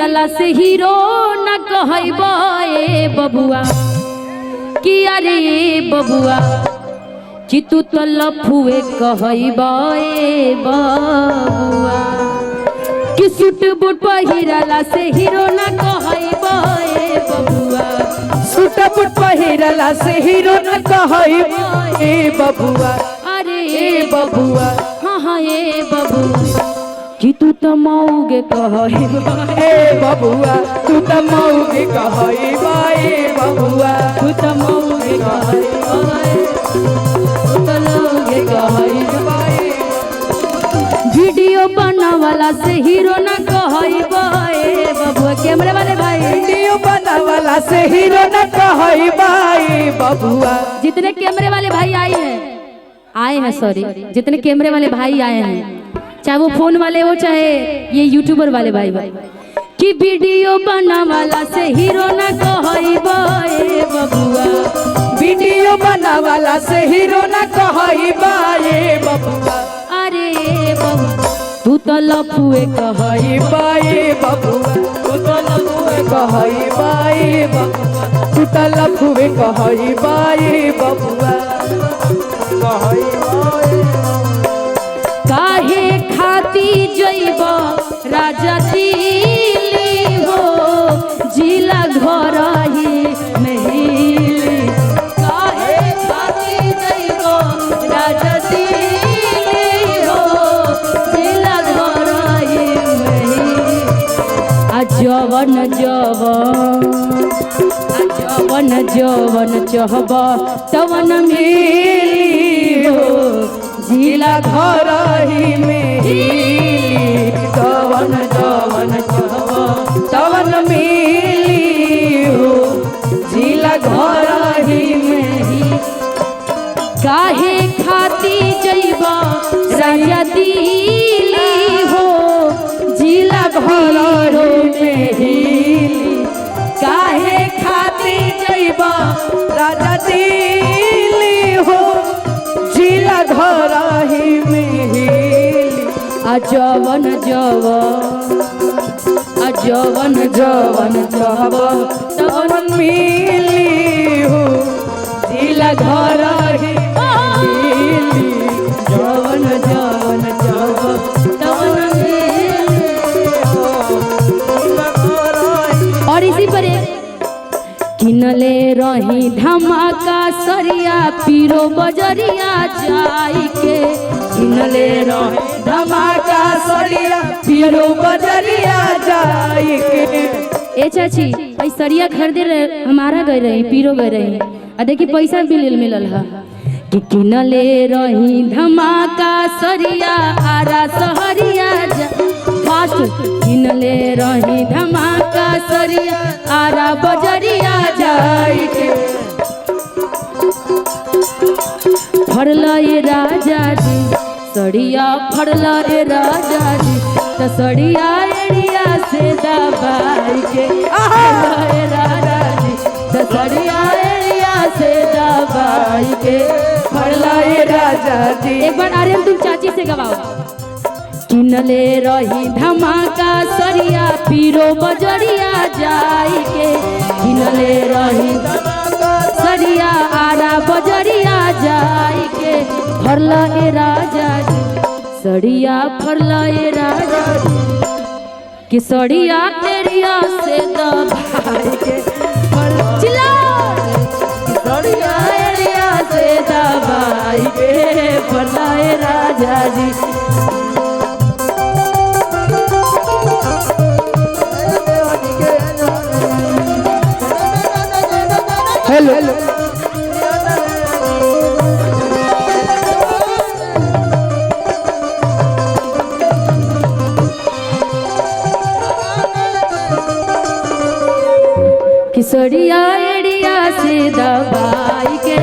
पहिरला से हीरो न कहबे बबुआ कि अरे बबुआ कि तू तो लफुए कहबे बबुआ कि सूट बूट पहिरला से हीरो न कहबे बबुआ सूट बूट पहिरला से हीरो न कहबे बबुआ अरे बबुआ हाँ हाँ ये बबुआ कि तू तो मऊगे कहबे बबुआ तू तो मऊगे कहबे बबुआ तू तो मऊगे कहबे तू तो लोगे कहबे वीडियो बनावाला से हीरो ना कहबे बबुआ कैमरे वाले भाई वीडियो बनावाला से हीरो न कहबे बबुआ जितने कैमरे वाले भाई आए हैं सॉरी जितने कैमरे वाले भाई आए हैं चाहे वो फोन वाले हो चाहे ये यूट्यूबर वाले भाई कि वीडियो बनावाला से हीरो ना कहबे बबुआ वीडियो बनावाला से हीरो न कहबे बबुआ अरे बबुआ तू तो लफुए कहबे बबुआ तू तो लफुए कहबे बबुआ तू तो लफुए कहबे बबुआ काहे खाती जइब राजा दिल्ली हो जिला घर ही नहीं काहे खाती जइब राजा दिल्ली हो जिला घर ही नहीं जवन जवन चहब तवन मिली हो जिला घर ही में तवन जवन तवन मिली हो जिला घर ही में काहे खाती जइब राजा दिल्ली हो जिला घर में काहे खाती जइब राजा दिल्ली हो जिला घर ही में जवन जवन जब तवन मिली हो जिला घर ही जवन जवन जब तवन और इसी पर किनले रही धमाका सरिया पीरो बजरिया जाई के किनले रही धमाका सरिया पीरो बजरिया जाई के ए चाची भाई सरिया खरीदे रहे हमारा गए रही पीरो गए रही आ देखी पैसा भी मिलल है कि किनले रही धमाका सरिया आरा सहरिया फास्ट किनले रही धमाका सरिया आरा बजरिया जाई के फड़ला ये राजा जी सड़िया फड़ला रे राजा जी तो सड़िया एड़िया से दबाई के राजा जी तो सड़िया एड़िया से दबाई के फड़ला ये राजा जी एक बार आर्यन तुम चाची से गवाओ किनले रही धमाका सरिया पीरो बजरिया जाई के किनले रही सरिया आरा बजरिया जाई के फरला ए राजा जी सड़िया फरला ए राजा जी कि सड़िया एरिया से दबाई के चिल्ला सड़िया एरिया से दबाई के फरला ए राजा जी हेलो किसड़िया एड़िया से दबाई के